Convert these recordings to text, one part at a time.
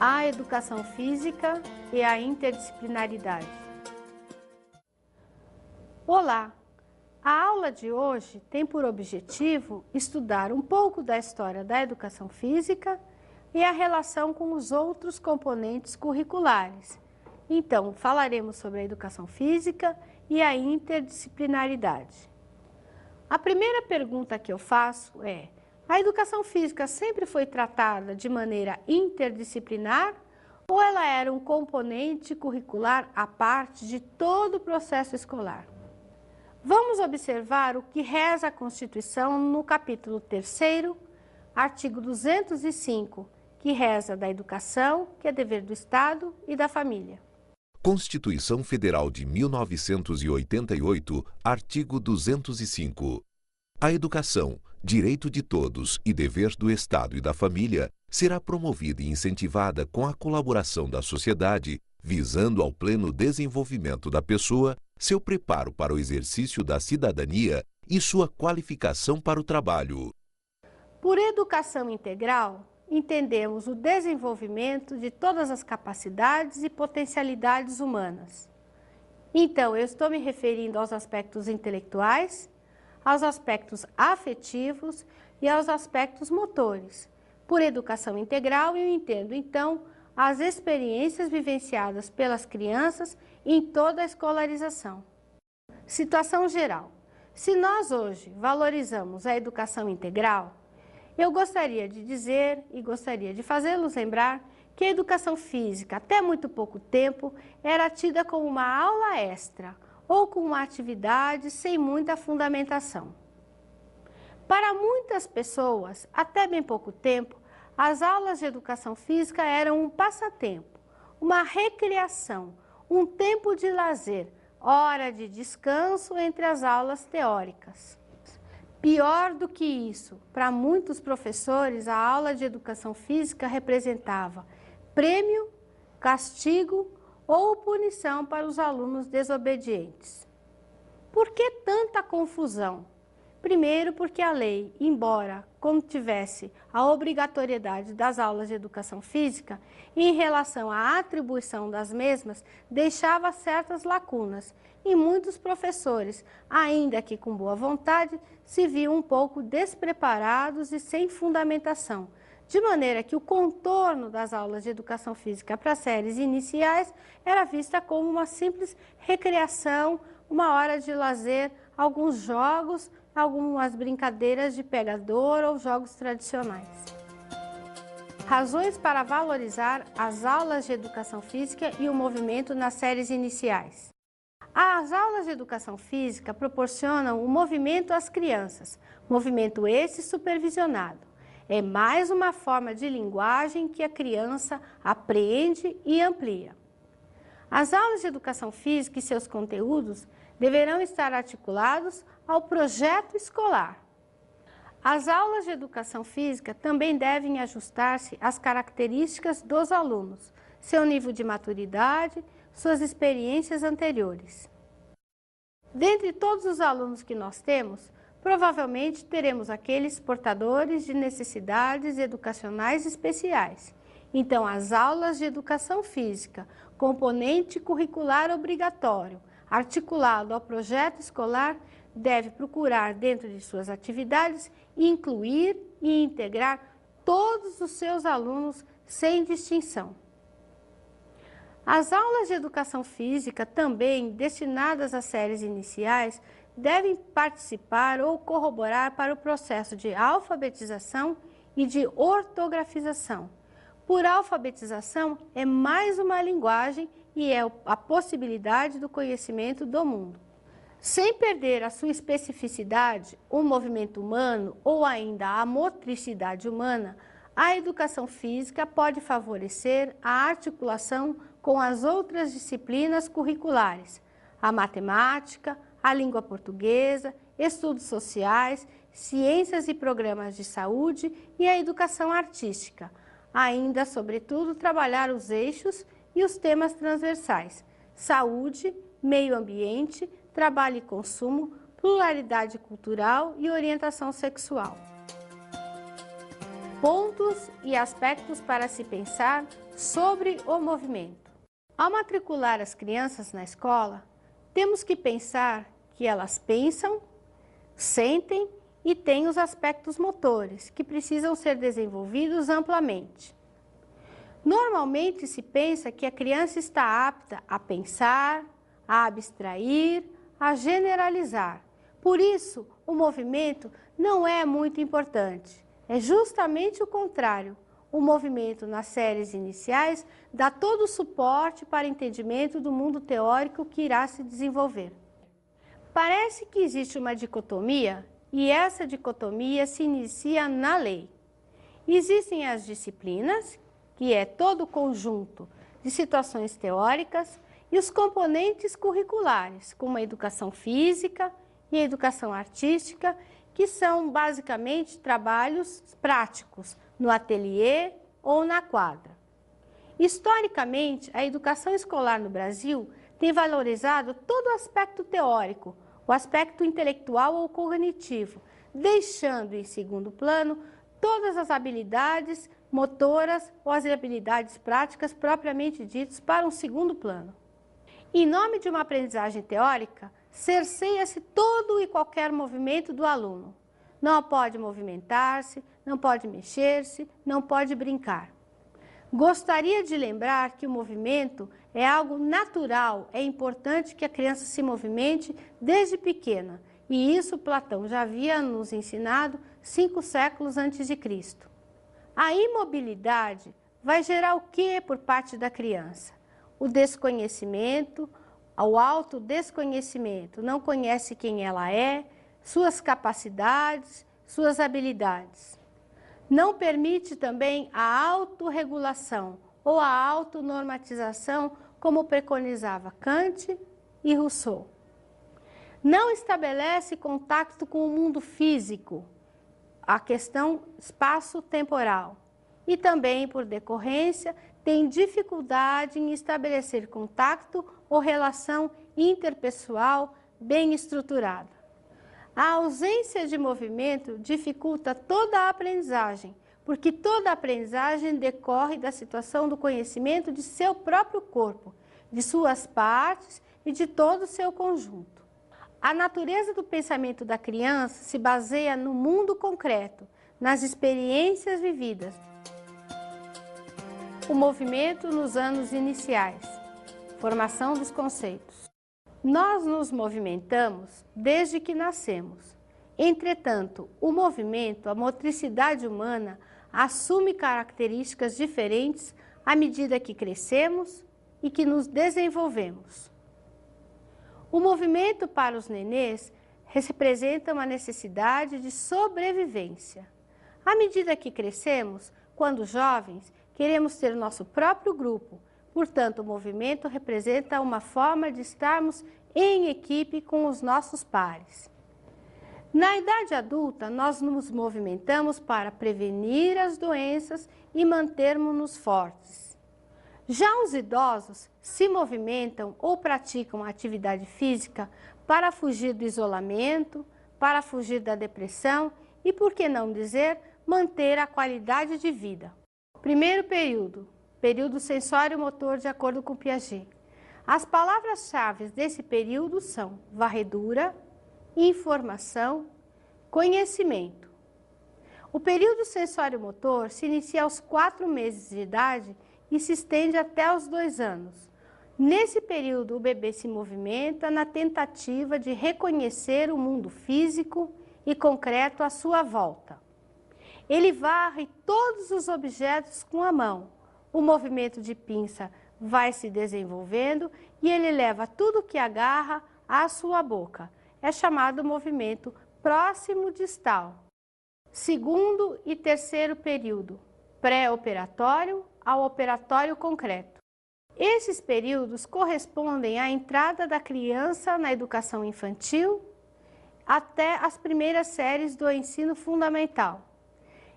a educação física e a interdisciplinaridade. Olá! A aula de hoje tem por objetivo estudar um pouco da história da educação física e a relação com os outros componentes curriculares. Então, falaremos sobre a educação física e a interdisciplinaridade. A primeira pergunta que eu faço é: a educação física sempre foi tratada de maneira interdisciplinar ou ela era um componente curricular à parte de todo o processo escolar? Vamos observar o que reza a Constituição no capítulo 3º, artigo 205, que reza da educação, que é dever do Estado e da família. Constituição Federal de 1988, artigo 205. A educação, direito de todos e dever do Estado e da família, será promovida e incentivada com a colaboração da sociedade, visando ao pleno desenvolvimento da pessoa, seu preparo para o exercício da cidadania e sua qualificação para o trabalho. Por educação integral, entendemos o desenvolvimento de todas as capacidades e potencialidades humanas. Então, eu estou me referindo aos aspectos intelectuais, aos aspectos afetivos e aos aspectos motores. Por educação integral, eu entendo, então, as experiências vivenciadas pelas crianças em toda a escolarização. Situação geral. Se nós hoje valorizamos a educação integral, eu gostaria de dizer e gostaria de fazê-los lembrar que a educação física, até muito pouco tempo, era tida como uma aula extra ou como uma atividade sem muita fundamentação. Para muitas pessoas, até bem pouco tempo, as aulas de educação física eram um passatempo, uma recreação, um tempo de lazer, hora de descanso entre as aulas teóricas. Pior do que isso, para muitos professores, a aula de educação física representava prêmio, castigo ou punição para os alunos desobedientes. Por que tanta confusão? Primeiro, porque a lei, embora contivesse a obrigatoriedade das aulas de educação física, em relação à atribuição das mesmas, deixava certas lacunas e muitos professores, ainda que com boa vontade, se viam um pouco despreparados e sem fundamentação, de maneira que o contorno das aulas de educação física para séries iniciais era vista como uma simples recreação, uma hora de lazer, alguns jogos, algumas brincadeiras de pegador ou jogos tradicionais. Razões para valorizar as aulas de educação física e o movimento nas séries iniciais. As aulas de educação física proporcionam o movimento às crianças, movimento esse supervisionado. É mais uma forma de linguagem que a criança apreende e amplia. As aulas de educação física e seus conteúdos deverão estar articulados ao projeto escolar. As aulas de educação física também devem ajustar-se às características dos alunos, seu nível de maturidade, suas experiências anteriores. Dentre todos os alunos que nós temos, provavelmente teremos aqueles portadores de necessidades educacionais especiais. Então, as aulas de educação física, componente curricular obrigatório, articulado ao projeto escolar, deve procurar, dentro de suas atividades, incluir e integrar todos os seus alunos sem distinção. As aulas de educação física, também destinadas às séries iniciais, devem participar ou corroborar para o processo de alfabetização e de ortografização. Por alfabetização, é mais uma linguagem e é a possibilidade do conhecimento do mundo. Sem perder a sua especificidade, o movimento humano ou ainda a motricidade humana, a educação física pode favorecer a articulação com as outras disciplinas curriculares, a matemática, a língua portuguesa, estudos sociais, ciências e programas de saúde e a educação artística. Ainda, sobretudo, trabalhar os eixos e os temas transversais: saúde, meio ambiente, trabalho e consumo, pluralidade cultural e orientação sexual. Pontos e aspectos para se pensar Sobre o movimento. Ao matricular as crianças na escola, temos que pensar que elas pensam, sentem e têm os aspectos motores, que precisam ser desenvolvidos amplamente. Normalmente se pensa que a criança está apta a pensar, a abstrair, a generalizar. Por isso, o movimento não é muito importante. É justamente o contrário. O movimento nas séries iniciais dá todo o suporte para o entendimento do mundo teórico que irá se desenvolver. Parece que existe uma dicotomia e essa dicotomia se inicia na lei. Existem as disciplinas, que é todo o conjunto de situações teóricas, e os componentes curriculares, como a educação física e a educação artística, que são basicamente trabalhos práticos no ateliê ou na quadra. Historicamente, a educação escolar no Brasil tem valorizado todo o aspecto teórico, o aspecto intelectual ou cognitivo, deixando em segundo plano todas as habilidades motoras ou as habilidades práticas propriamente ditas para um segundo plano. Em nome de uma aprendizagem teórica, cerceia-se todo e qualquer movimento do aluno. Não pode movimentar-se, não pode mexer-se, não pode brincar. Gostaria de lembrar que o movimento é algo natural, é importante que a criança se movimente desde pequena, e isso Platão já havia nos ensinado 5 séculos antes de Cristo. A imobilidade vai gerar o que por parte da criança? O desconhecimento, o autodesconhecimento, não conhece quem ela é, suas capacidades, suas habilidades. Não permite também a autorregulação ou a autonormatização, como preconizava Kant e Rousseau. Não estabelece contato com o mundo físico, a questão espaço-temporal. E também, por decorrência, tem dificuldade em estabelecer contato ou relação interpessoal bem estruturada. A ausência de movimento dificulta toda a aprendizagem, porque toda a aprendizagem decorre da situação do conhecimento de seu próprio corpo, de suas partes e de todo o seu conjunto. A natureza do pensamento da criança se baseia no mundo concreto, nas experiências vividas. O movimento nos anos iniciais. Formação dos conceitos. Nós nos movimentamos desde que nascemos. Entretanto, o movimento, a motricidade humana, assume características diferentes à medida que crescemos e que nos desenvolvemos. O movimento para os nenês representa uma necessidade de sobrevivência. À medida que crescemos, quando jovens, queremos ter nosso próprio grupo. Portanto, o movimento representa uma forma de estarmos em equipe com os nossos pares. Na idade adulta, nós nos movimentamos para prevenir as doenças e mantermos-nos fortes. Já os idosos se movimentam ou praticam atividade física para fugir do isolamento, para fugir da depressão e, por que não dizer, manter a qualidade de vida. Primeiro período, período sensório-motor de acordo com Piaget. As palavras-chave desse período são varredura, informação, conhecimento. O período sensório-motor se inicia aos 4 meses de idade e se estende até os 2 anos. Nesse período, o bebê se movimenta na tentativa de reconhecer o mundo físico e concreto à sua volta. Ele varre todos os objetos com a mão. O movimento de pinça vai se desenvolvendo e ele leva tudo que agarra à sua boca. É chamado movimento próximo distal. Segundo e terceiro período, pré-operatório ao operatório concreto. Esses períodos correspondem à entrada da criança na educação infantil até as primeiras séries do ensino fundamental.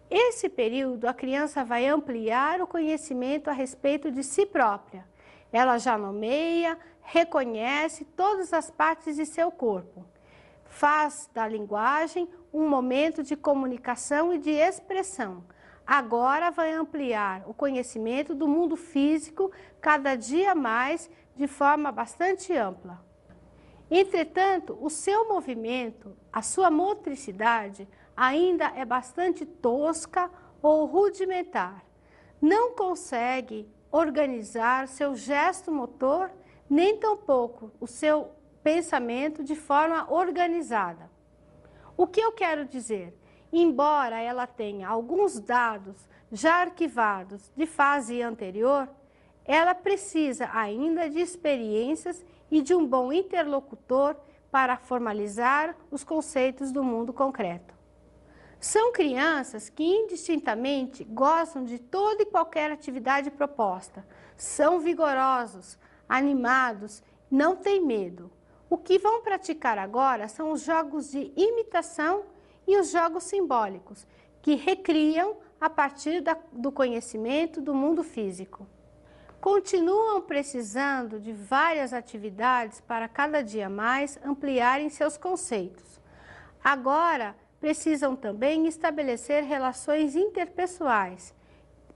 Esse período, a criança vai ampliar o conhecimento a respeito de si própria. Ela já nomeia, reconhece todas as partes de seu corpo. Faz da linguagem um momento de comunicação e de expressão. agora vai ampliar o conhecimento do mundo físico cada dia mais de forma bastante ampla. Entretanto, o seu movimento, a sua motricidade ainda é bastante tosca ou rudimentar. Não consegue organizar seu gesto motor, nem tampouco o seu pensamento de forma organizada. O que eu quero dizer? Embora ela tenha alguns dados já arquivados de fase anterior, ela precisa ainda de experiências e de um bom interlocutor para formalizar os conceitos do mundo concreto. São crianças que indistintamente gostam de toda e qualquer atividade proposta, são vigorosos, animados, não têm medo. O que vão praticar agora são os jogos de imitação e os jogos simbólicos, que recriam a partir do conhecimento do mundo físico. Continuam precisando de várias atividades para cada dia mais ampliarem seus conceitos. Agora, precisam também estabelecer relações interpessoais,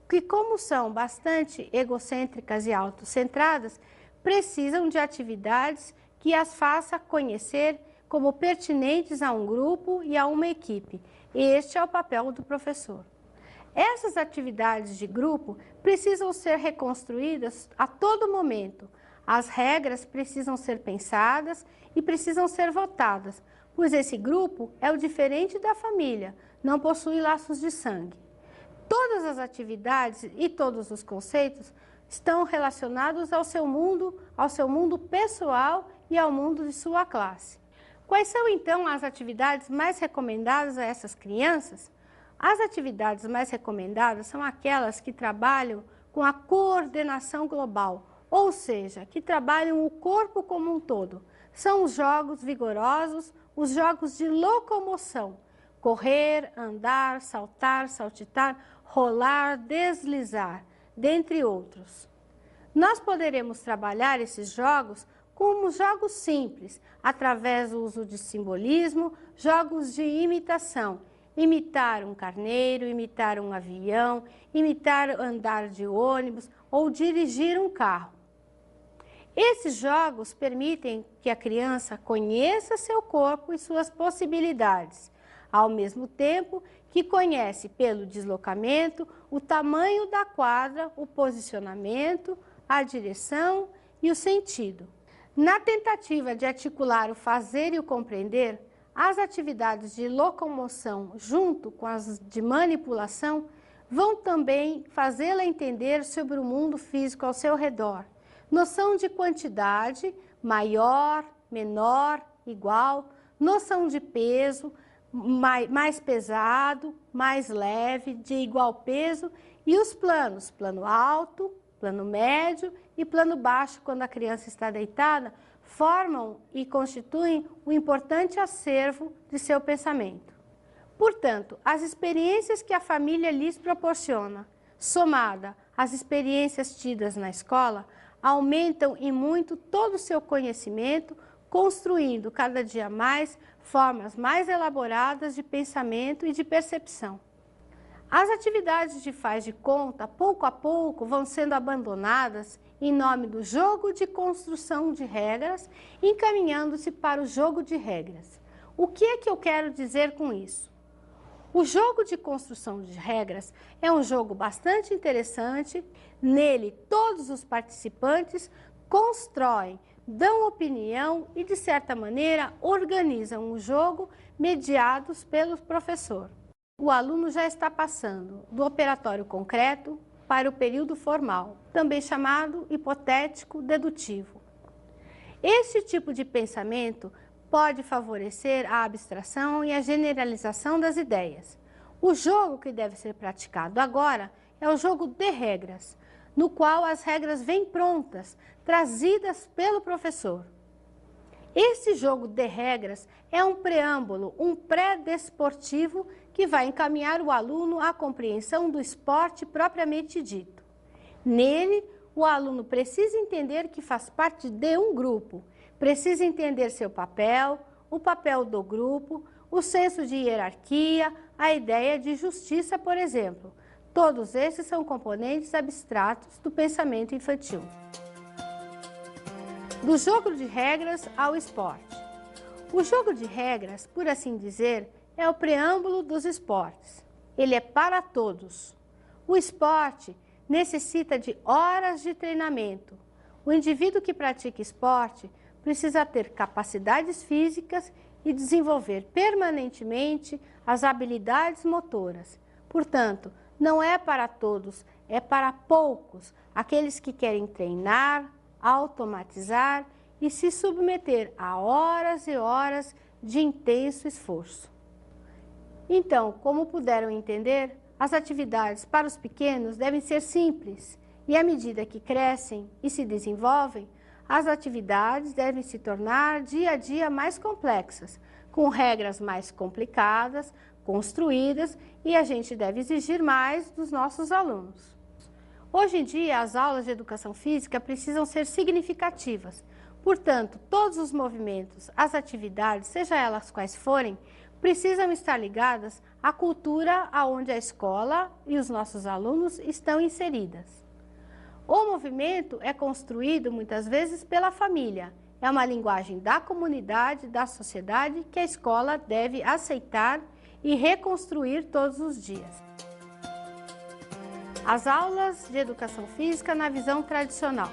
que como são bastante egocêntricas e autocentradas, precisam de atividades que as faça conhecer como pertinentes a um grupo e a uma equipe. Este é o papel do professor. Essas atividades de grupo precisam ser reconstruídas a todo momento. As regras precisam ser pensadas e precisam ser votadas, pois esse grupo é o diferente da família, não possui laços de sangue. Todas as atividades e todos os conceitos estão relacionados ao seu mundo pessoal e ao mundo de sua classe. Quais são, então, as atividades mais recomendadas a essas crianças? As atividades mais recomendadas são aquelas que trabalham com a coordenação global, ou seja, que trabalham o corpo como um todo. São os jogos vigorosos, os jogos de locomoção, correr, andar, saltar, saltitar, rolar, deslizar, dentre outros. Nós poderemos trabalhar esses jogos como jogos simples, através do uso de simbolismo, jogos de imitação. Imitar um carneiro, imitar um avião, imitar andar de ônibus ou dirigir um carro. Esses jogos permitem que a criança conheça seu corpo e suas possibilidades, ao mesmo tempo que conhece pelo deslocamento o tamanho da quadra, o posicionamento, a direção e o sentido. Na tentativa de articular o fazer e o compreender, as atividades de locomoção, junto com as de manipulação, vão também fazê-la entender sobre o mundo físico ao seu redor. Noção de quantidade, maior, menor, igual, noção de peso, mais pesado, mais leve, de igual peso, e os planos, plano alto, plano médio e plano baixo, quando a criança está deitada, formam e constituem um importante acervo de seu pensamento. Portanto, as experiências que a família lhes proporciona, somada às experiências tidas na escola, aumentam em muito todo o seu conhecimento, construindo cada dia mais formas mais elaboradas de pensamento e de percepção. As atividades de faz de conta, pouco a pouco, vão sendo abandonadas em nome do jogo de construção de regras, encaminhando-se para o jogo de regras. O que é que eu quero dizer com isso? O jogo de construção de regras é um jogo bastante interessante. Nele, todos os participantes constroem, dão opinião e, de certa maneira, organizam o jogo mediados pelo professor. O aluno já está passando do operatório concreto para o período formal, também chamado hipotético dedutivo. Este tipo de pensamento pode favorecer a abstração e a generalização das ideias. O jogo que deve ser praticado agora é o jogo de regras, no qual as regras vêm prontas, trazidas pelo professor. Esse jogo de regras é um preâmbulo, um pré-desportivo que vai encaminhar o aluno à compreensão do esporte propriamente dito. Nele, o aluno precisa entender que faz parte de um grupo, precisa entender seu papel, o papel do grupo, o senso de hierarquia, a ideia de justiça, por exemplo. Todos esses são componentes abstratos do pensamento infantil. Do jogo de regras ao esporte. O jogo de regras, por assim dizer, é o preâmbulo dos esportes. Ele é para todos. O esporte necessita de horas de treinamento. O indivíduo que pratica esporte precisa ter capacidades físicas e desenvolver permanentemente as habilidades motoras. Portanto, não é para todos, é para poucos, aqueles que querem treinar, automatizar e se submeter a horas e horas de intenso esforço. Então, como puderam entender, as atividades para os pequenos devem ser simples e, à medida que crescem e se desenvolvem, as atividades devem se tornar dia a dia mais complexas, com regras mais complicadas, construídas, e a gente deve exigir mais dos nossos alunos. Hoje em dia, as aulas de educação física precisam ser significativas. Portanto, todos os movimentos, as atividades, seja elas quais forem, precisam estar ligadas à cultura aonde a escola e os nossos alunos estão inseridas. O movimento é construído muitas vezes pela família. É uma linguagem da comunidade, da sociedade, que a escola deve aceitar e reconstruir todos os dias. As aulas de educação física na visão tradicional.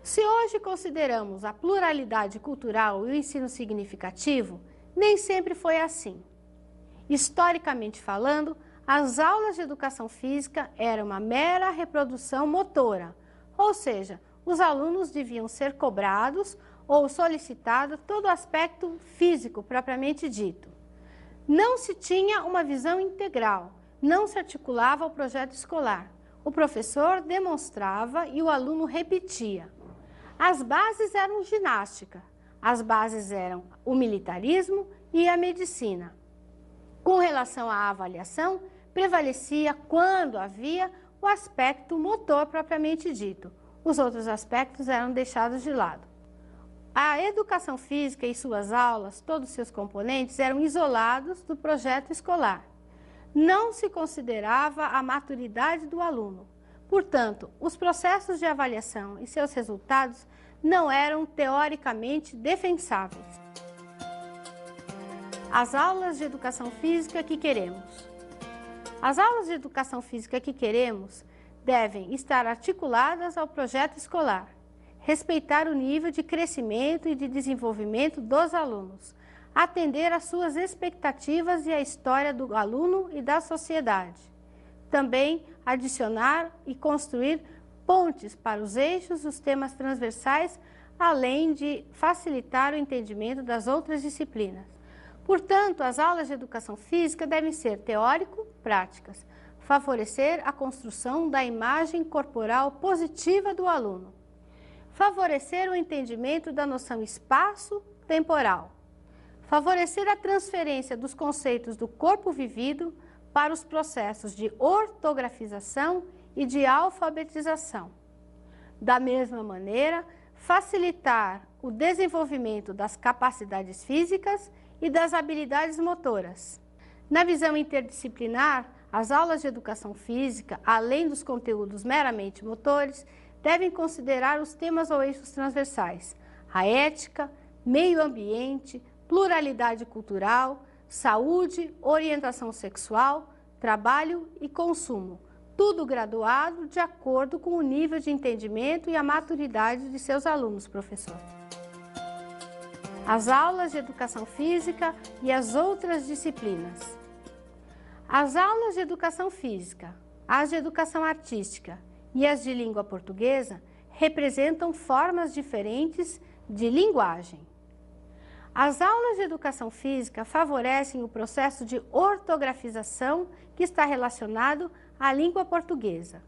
Se hoje consideramos a pluralidade cultural e o ensino significativo, nem sempre foi assim. Historicamente falando, as aulas de educação física eram uma mera reprodução motora, ou seja, os alunos deviam ser cobrados ou solicitado todo o aspecto físico propriamente dito. Não se tinha uma visão integral, não se articulava o projeto escolar. O professor demonstrava e o aluno repetia. As bases eram ginástica, as bases eram o militarismo e a medicina. Com relação à avaliação, prevalecia, quando havia, o aspecto motor propriamente dito. Os outros aspectos eram deixados de lado. A educação física e suas aulas, todos seus componentes, eram isolados do projeto escolar. Não se considerava a maturidade do aluno. Portanto, os processos de avaliação e seus resultados não eram teoricamente defensáveis. As aulas de educação física que queremos. As aulas de educação física que queremos devem estar articuladas ao projeto escolar, respeitar o nível de crescimento e de desenvolvimento dos alunos, atender às suas expectativas e à história do aluno e da sociedade. Também adicionar e construir pontes para os eixos dos temas transversais, além de facilitar o entendimento das outras disciplinas. Portanto, as aulas de educação física devem ser teórico-práticas, favorecer a construção da imagem corporal positiva do aluno, favorecer o entendimento da noção espaço-temporal, favorecer a transferência dos conceitos do corpo vivido para os processos de ortografização e de alfabetização. Da mesma maneira, facilitar o desenvolvimento das capacidades físicas e das habilidades motoras. Na visão interdisciplinar, as aulas de educação física, além dos conteúdos meramente motores, devem considerar os temas ou eixos transversais: a ética, meio ambiente, pluralidade cultural, saúde, orientação sexual, trabalho e consumo, tudo graduado de acordo com o nível de entendimento e a maturidade de seus alunos, professor. As aulas de educação física e as outras disciplinas. As aulas de educação física, as de educação artística e as de língua portuguesa representam formas diferentes de linguagem. As aulas de educação física favorecem o processo de ortografização que está relacionado à língua portuguesa.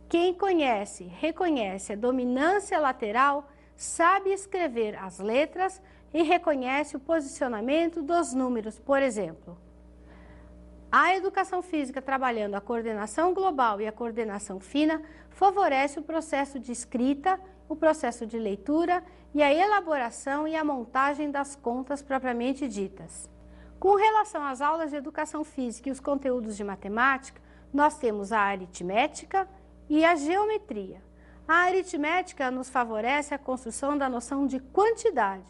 Quem conhece, reconhece a dominância lateral, sabe escrever as letras e reconhece o posicionamento dos números, por exemplo. A educação física, trabalhando a coordenação global e a coordenação fina, favorece o processo de escrita, o processo de leitura e a elaboração e a montagem das contas propriamente ditas. Com relação às aulas de educação física e os conteúdos de matemática, nós temos a aritmética e a geometria. A aritmética nos favorece a construção da noção de quantidade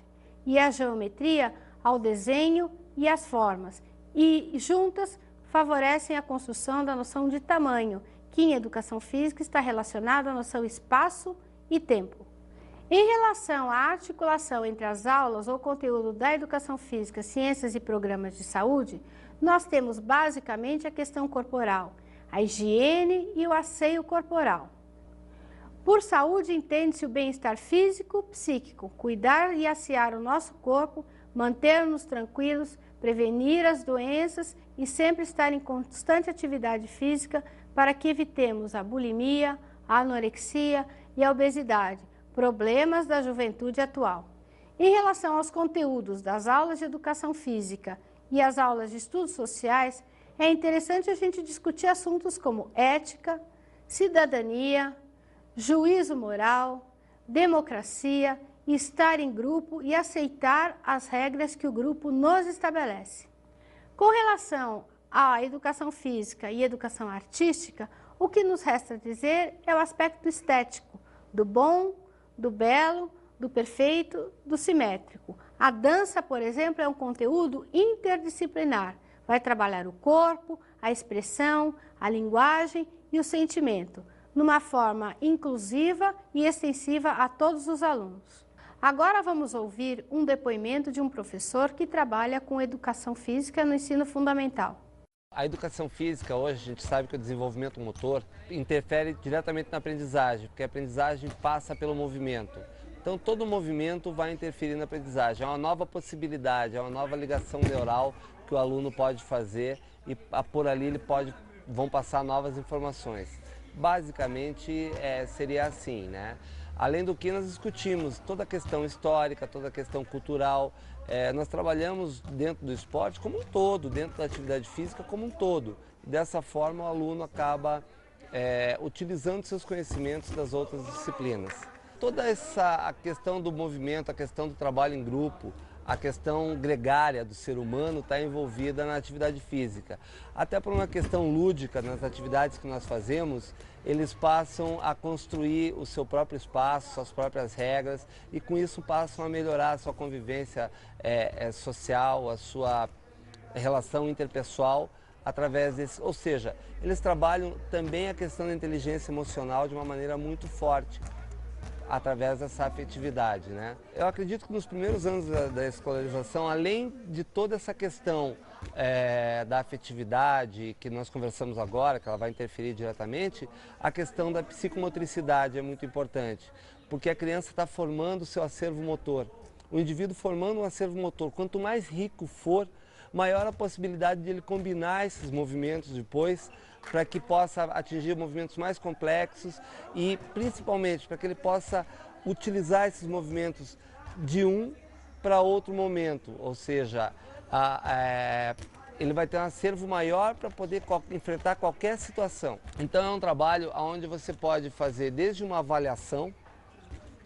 e a geometria ao desenho e às formas, e juntas favorecem a construção da noção de tamanho, que em educação física está relacionada à noção espaço e tempo. Em relação à articulação entre as aulas ou conteúdo da educação física, ciências e programas de saúde, nós temos basicamente a questão corporal, a higiene e o asseio corporal. Por saúde entende-se o bem-estar físico, psíquico, cuidar e assear o nosso corpo, manter-nos tranquilos, prevenir as doenças e sempre estar em constante atividade física para que evitemos a bulimia, a anorexia e a obesidade, problemas da juventude atual. Em relação aos conteúdos das aulas de educação física e as aulas de estudos sociais, é interessante a gente discutir assuntos como ética, cidadania, juízo moral, democracia, estar em grupo e aceitar as regras que o grupo nos estabelece. Com relação à educação física e educação artística, o que nos resta dizer é o aspecto estético, do bom, do belo, do perfeito, do simétrico. A dança, por exemplo, é um conteúdo interdisciplinar. Vai trabalhar o corpo, a expressão, a linguagem e o sentimento, numa forma inclusiva e extensiva a todos os alunos. Agora vamos ouvir um depoimento de um professor que trabalha com educação física no ensino fundamental. A educação física, hoje, a gente sabe que o desenvolvimento motor interfere diretamente na aprendizagem, porque a aprendizagem passa pelo movimento. Então, todo movimento vai interferir na aprendizagem. É uma nova possibilidade, é uma nova ligação neural que o aluno pode fazer e por ali vão passar novas informações. Basicamente, seria assim, né? Além do que nós discutimos toda a questão histórica, toda a questão cultural, nós trabalhamos dentro do esporte como um todo, dentro da atividade física como um todo. Dessa forma o aluno acaba utilizando seus conhecimentos das outras disciplinas. Toda a questão do movimento, a questão do trabalho em grupo, a questão gregária do ser humano está envolvida na atividade física. Até por uma questão lúdica, nas atividades que nós fazemos, eles passam a construir o seu próprio espaço, suas próprias regras e com isso passam a melhorar a sua convivência social, a sua relação interpessoal através desse. Ou seja, eles trabalham também a questão da inteligência emocional de uma maneira muito forte, através dessa afetividade, né? Eu acredito que nos primeiros anos da escolarização, além de toda essa questão da afetividade que nós conversamos agora, que ela vai interferir diretamente, a questão da psicomotricidade é muito importante, porque a criança está formando o seu acervo motor. O indivíduo formando um acervo motor, quanto mais rico for, maior a possibilidade de ele combinar esses movimentos depois, para que possa atingir movimentos mais complexos e, principalmente, para que ele possa utilizar esses movimentos de um para outro momento, ou seja, ele vai ter um acervo maior para poder enfrentar qualquer situação. Então é um trabalho onde você pode fazer desde uma avaliação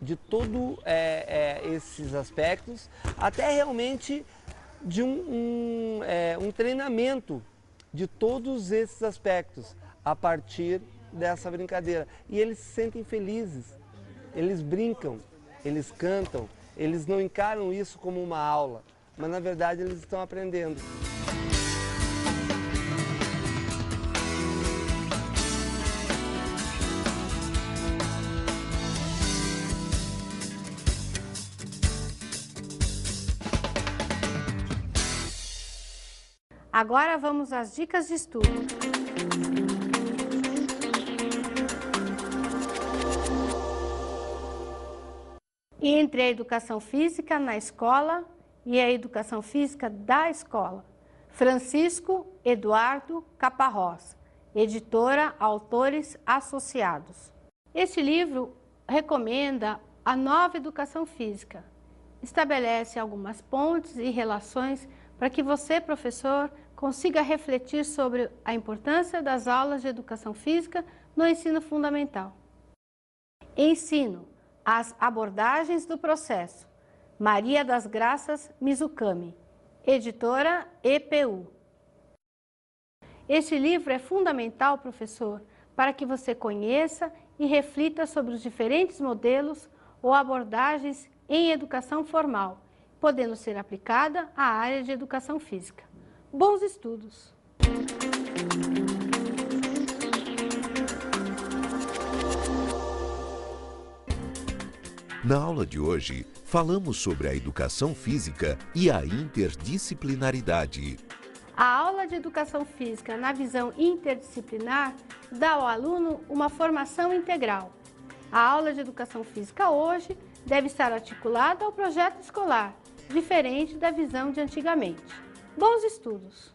de todos esses aspectos, até realmente de um treinamento de todos esses aspectos a partir dessa brincadeira. E eles se sentem felizes, eles brincam, eles cantam, eles não encaram isso como uma aula, mas na verdade eles estão aprendendo. Agora vamos às dicas de estudo. Entre a educação física na escola e a educação física da escola. Francisco Eduardo Caparrós, editora Autores Associados. Este livro recomenda a nova educação física. Estabelece algumas pontes e relações para que você, professor, consiga refletir sobre a importância das aulas de educação física no ensino fundamental. Ensino, as abordagens do processo. Maria das Graças Mizukami, editora EPU. Este livro é fundamental, professor, para que você conheça e reflita sobre os diferentes modelos ou abordagens em educação formal, podendo ser aplicada à área de educação física. Bons estudos! Na aula de hoje, falamos sobre a educação física e a interdisciplinaridade. A aula de educação física na visão interdisciplinar dá ao aluno uma formação integral. A aula de educação física hoje deve estar articulada ao projeto escolar, diferente da visão de antigamente. Bons estudos!